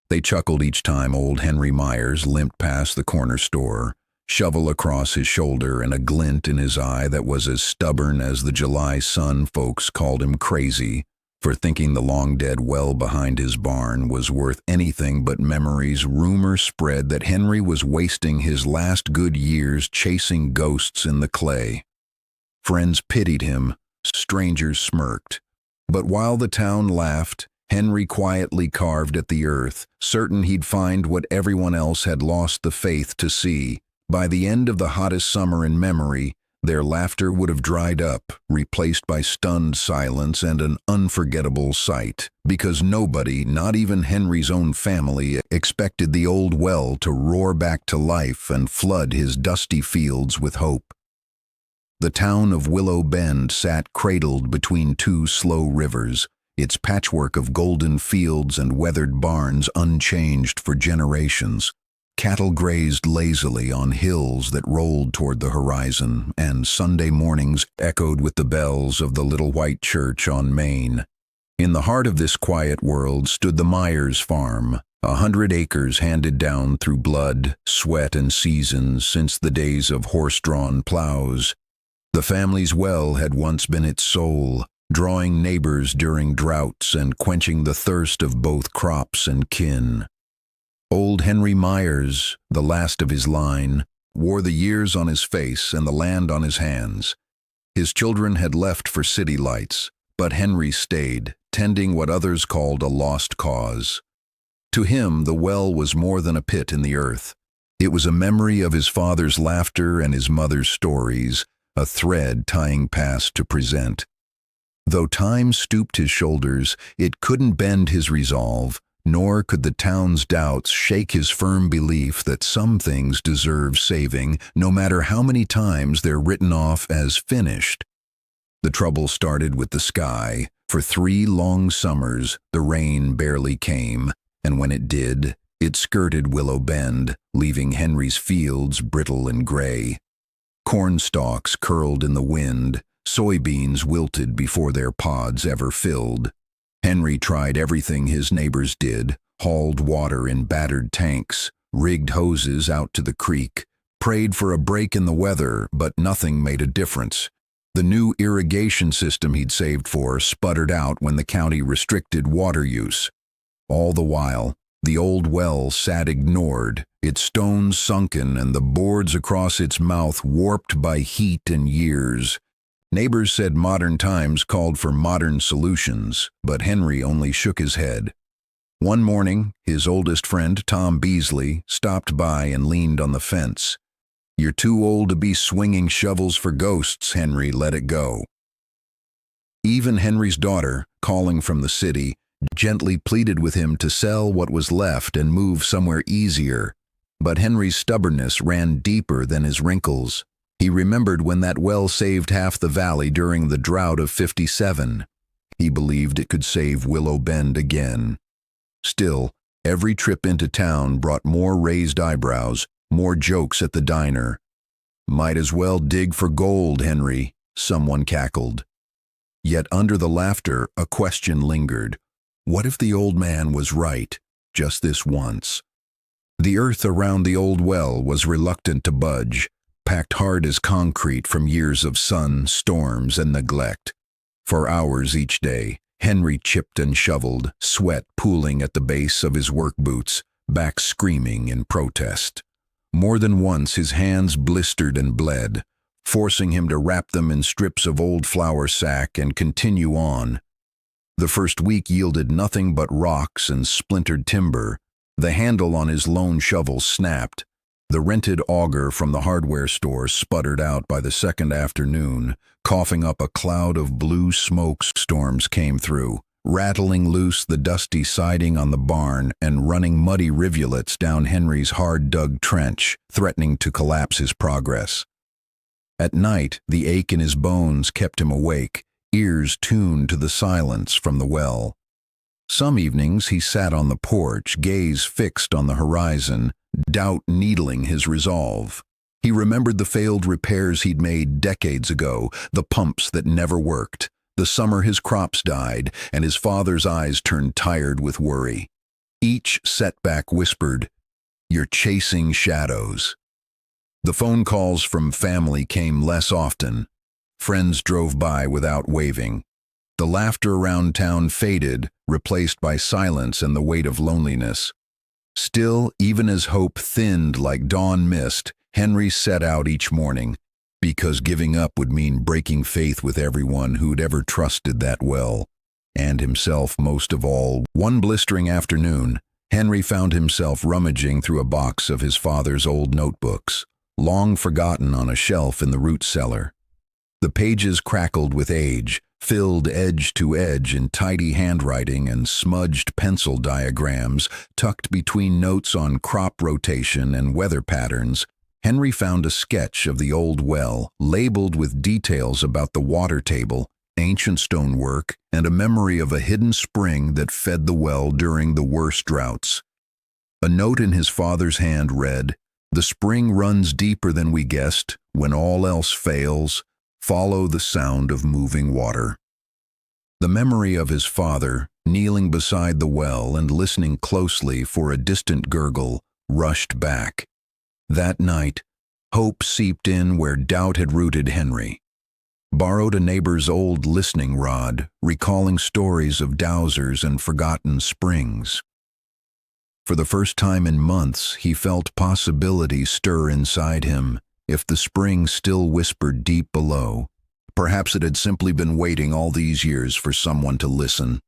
They chuckled each time old Henry Myers limped past the corner store, shovel across his shoulder and a glint in his eye that was as stubborn as the July sun. Folks called him crazy for thinking the long-dead well behind his barn was worth anything but memories. Rumor spread that Henry was wasting his last good years chasing ghosts in the clay. Friends pitied him, strangers smirked. But while the town laughed, Henry quietly carved at the earth, certain he'd find what everyone else had lost the faith to see. By the end of the hottest summer in memory, their laughter would have dried up, replaced by stunned silence and an unforgettable sight, because nobody, not even Henry's own family, expected the old well to roar back to life and flood his dusty fields with hope. The town of Willow Bend sat cradled between two slow rivers, its patchwork of golden fields and weathered barns unchanged for generations. Cattle grazed lazily on hills that rolled toward the horizon, and Sunday mornings echoed with the bells of the little white church on Main. In the heart of this quiet world stood the Myers farm, 100 acres handed down through blood, sweat, and seasons since the days of horse-drawn plows. The family's well had once been its soul, drawing neighbors during droughts and quenching the thirst of both crops and kin. Old Henry Myers, the last of his line, wore the years on his face and the land on his hands. His children had left for city lights, but Henry stayed, tending what others called a lost cause. To him, the well was more than a pit in the earth. It was a memory of his father's laughter and his mother's stories, a thread tying past to present. Though time stooped his shoulders, it couldn't bend his resolve, nor could the town's doubts shake his firm belief that some things deserve saving, no matter how many times they're written off as finished. The trouble started with the sky. For 3 long summers, the rain barely came, and when it did, it skirted Willow Bend, leaving Henry's fields brittle and gray. Corn stalks curled in the wind, soybeans wilted before their pods ever filled. Henry tried everything his neighbors did, hauled water in battered tanks, rigged hoses out to the creek, prayed for a break in the weather, but nothing made a difference. The new irrigation system he'd saved for sputtered out when the county restricted water use. All the while, the old well sat ignored, its stones sunken and the boards across its mouth warped by heat and years. Neighbors said modern times called for modern solutions, but Henry only shook his head. One morning, his oldest friend, Tom Beasley, stopped by and leaned on the fence. "You're too old to be swinging shovels for ghosts, Henry, let it go." Even Henry's daughter, calling from the city, gently pleaded with him to sell what was left and move somewhere easier. But Henry's stubbornness ran deeper than his wrinkles. He remembered when that well saved half the valley during the drought of '57. He believed it could save Willow Bend again. Still, every trip into town brought more raised eyebrows, more jokes at the diner. "Might as well dig for gold, Henry," someone cackled. Yet under the laughter, a question lingered. What if the old man was right, just this once? The earth around the old well was reluctant to budge, packed hard as concrete from years of sun, storms, and neglect. For hours each day, Henry chipped and shoveled, sweat pooling at the base of his work boots, back screaming in protest. More than once his hands blistered and bled, forcing him to wrap them in strips of old flour sack and continue on. The first week yielded nothing but rocks and splintered timber. The handle on his lone shovel snapped. The rented auger from the hardware store sputtered out by the second afternoon, coughing up a cloud of blue smoke. Storms came through, rattling loose the dusty siding on the barn and running muddy rivulets down Henry's hard-dug trench, threatening to collapse his progress. At night, the ache in his bones kept him awake, ears tuned to the silence from the well. Some evenings he sat on the porch, gaze fixed on the horizon, doubt needling his resolve. He remembered the failed repairs he'd made decades ago, the pumps that never worked, the summer his crops died, and his father's eyes turned tired with worry. Each setback whispered, "You're chasing shadows." The phone calls from family came less often. Friends drove by without waving. The laughter around town faded, replaced by silence and the weight of loneliness. Still, even as hope thinned like dawn mist, Henry set out each morning, because giving up would mean breaking faith with everyone who'd ever trusted that well, and himself most of all. One blistering afternoon, Henry found himself rummaging through a box of his father's old notebooks, long forgotten on a shelf in the root cellar. The pages crackled with age, filled edge to edge in tidy handwriting and smudged pencil diagrams tucked between notes on crop rotation and weather patterns. Henry found a sketch of the old well, labeled with details about the water table, ancient stonework, and a memory of a hidden spring that fed the well during the worst droughts. A note in his father's hand read, "The spring runs deeper than we guessed. When all else fails, follow the sound of moving water." The memory of his father, kneeling beside the well and listening closely for a distant gurgle, rushed back. That night, hope seeped in where doubt had rooted Henry. Borrowed a neighbor's old listening rod, recalling stories of dowsers and forgotten springs. For the first time in months, he felt possibility stir inside him. If the spring still whispered deep below, perhaps it had simply been waiting all these years for someone to listen.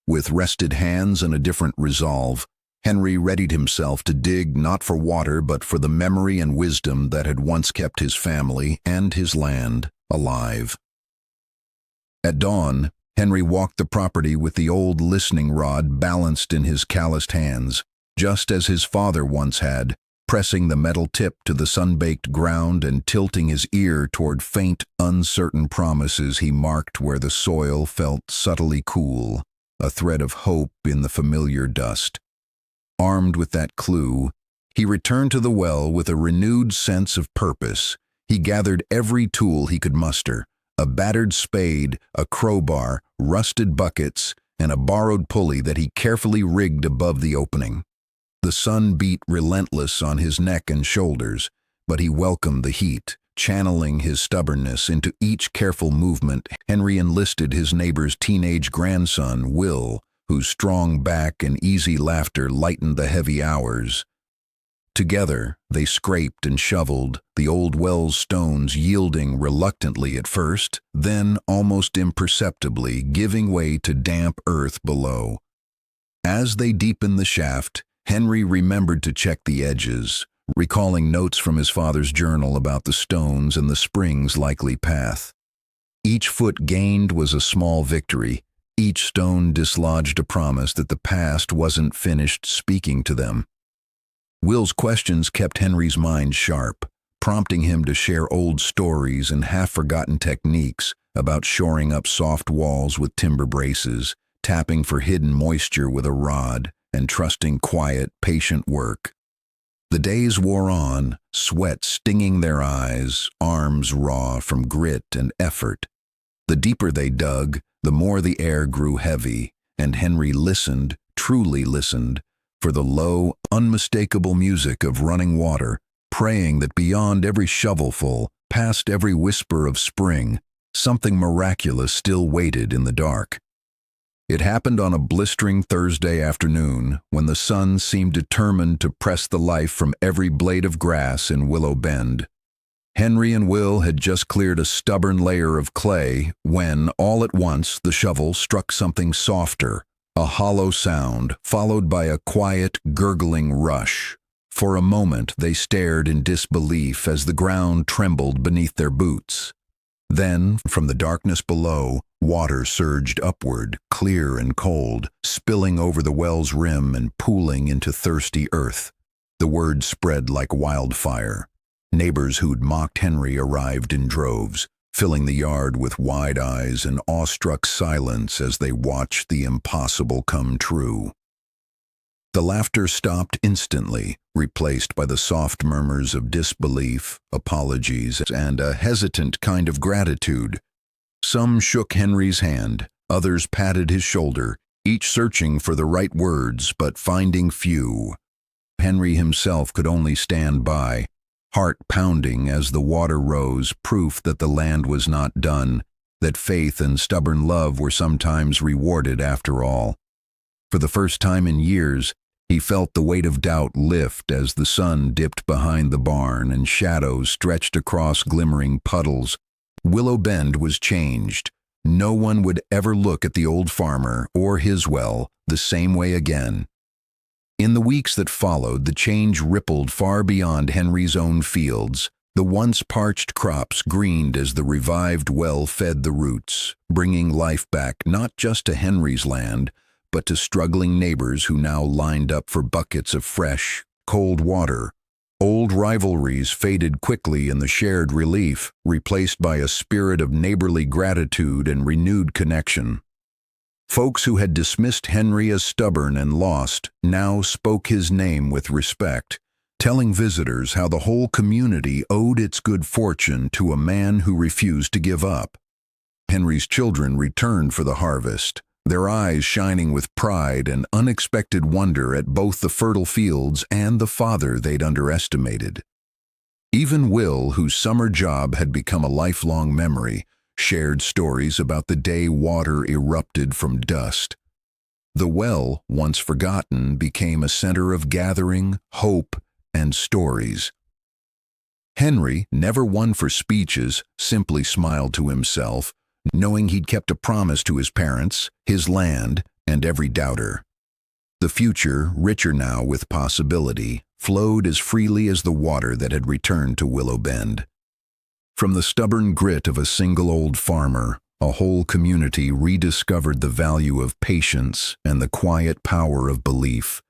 With rested hands and a different resolve, Henry readied himself to dig not for water but for the memory and wisdom that had once kept his family and his land alive. At dawn, Henry walked the property with the old listening rod balanced in his calloused hands, just as his father once had, pressing the metal tip to the sun-baked ground and tilting his ear toward faint, uncertain promises he marked where the soil felt subtly cool, a thread of hope in the familiar dust. Armed with that clue, he returned to the well with a renewed sense of purpose. He gathered every tool he could muster, a battered spade, a crowbar, rusted buckets, and a borrowed pulley that he carefully rigged above the opening. The sun beat relentless on his neck and shoulders, but he welcomed the heat, channeling his stubbornness into each careful movement. Henry enlisted his neighbor's teenage grandson, Will, whose strong back and easy laughter lightened the heavy hours. Together, they scraped and shoveled, the old well's stones yielding reluctantly at first, then almost imperceptibly giving way to damp earth below. As they deepened the shaft, Henry remembered to check the edges, recalling notes from his father's journal about the stones and the spring's likely path. Each foot gained was a small victory. Each stone dislodged a promise that the past wasn't finished speaking to them. Will's questions kept Henry's mind sharp, prompting him to share old stories and half-forgotten techniques about shoring up soft walls with timber braces, tapping for hidden moisture with a rod, and trusting quiet, patient work. The days wore on, sweat stinging their eyes, arms raw from grit and effort. The deeper they dug, the more the air grew heavy, and Henry listened, truly listened, for the low, unmistakable music of running water, praying that beyond every shovelful, past every whisper of spring, something miraculous still waited in the dark. It happened on a blistering Thursday afternoon when the sun seemed determined to press the life from every blade of grass in Willow Bend. Henry and Will had just cleared a stubborn layer of clay when, all at once, the shovel struck something softer, a hollow sound followed by a quiet, gurgling rush. For a moment they stared in disbelief as the ground trembled beneath their boots. Then, from the darkness below, water surged upward, clear and cold, spilling over the well's rim and pooling into thirsty earth. The word spread like wildfire. Neighbors who'd mocked Henry arrived in droves, filling the yard with wide eyes and awestruck silence as they watched the impossible come true. The laughter stopped instantly, replaced by the soft murmurs of disbelief, apologies, and a hesitant kind of gratitude. Some shook Henry's hand, others patted his shoulder, each searching for the right words but finding few. Henry himself could only stand by, heart pounding as the water rose, proof that the land was not done, that faith and stubborn love were sometimes rewarded after all. For the first time in years, he felt the weight of doubt lift as the sun dipped behind the barn and shadows stretched across glimmering puddles. Willow Bend was changed. No one would ever look at the old farmer or his well the same way again. In the weeks that followed, the change rippled far beyond Henry's own fields. The once parched crops greened as the revived well fed the roots, bringing life back not just to Henry's land, but to struggling neighbors who now lined up for buckets of fresh, cold water. Old rivalries faded quickly in the shared relief, replaced by a spirit of neighborly gratitude and renewed connection. Folks who had dismissed Henry as stubborn and lost now spoke his name with respect, telling visitors how the whole community owed its good fortune to a man who refused to give up. Henry's children returned for the harvest, their eyes shining with pride and unexpected wonder at both the fertile fields and the father they'd underestimated. Even Will, whose summer job had become a lifelong memory, shared stories about the day water erupted from dust. The well, once forgotten, became a center of gathering, hope, and stories. Henry, never one for speeches, simply smiled to himself, knowing he'd kept a promise to his parents, his land, and every doubter. The future, richer now with possibility, flowed as freely as the water that had returned to Willow Bend. From the stubborn grit of a single old farmer, a whole community rediscovered the value of patience and the quiet power of belief.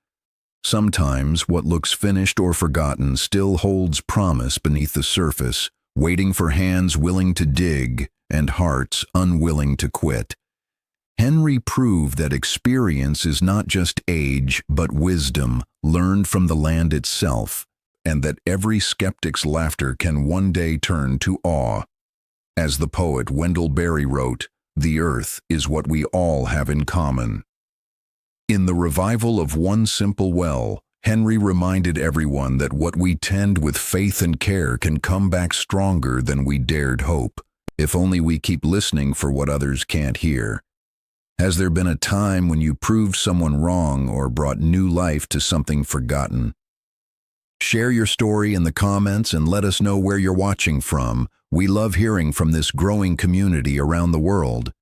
Sometimes what looks finished or forgotten still holds promise beneath the surface, waiting for hands willing to dig and hearts unwilling to quit. Henry proved that experience is not just age but wisdom learned from the land itself, and that every skeptic's laughter can one day turn to awe. As the poet Wendell Berry wrote, "The earth is what we all have in common." In the revival of one simple well, Henry reminded everyone that what we tend with faith and care can come back stronger than we dared hope, if only we keep listening for what others can't hear. Has there been a time when you proved someone wrong or brought new life to something forgotten? Share your story in the comments and let us know where you're watching from. We love hearing from this growing community around the world.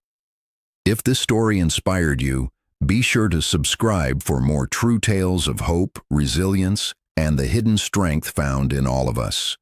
If this story inspired you, be sure to subscribe for more true tales of hope, resilience, and the hidden strength found in all of us.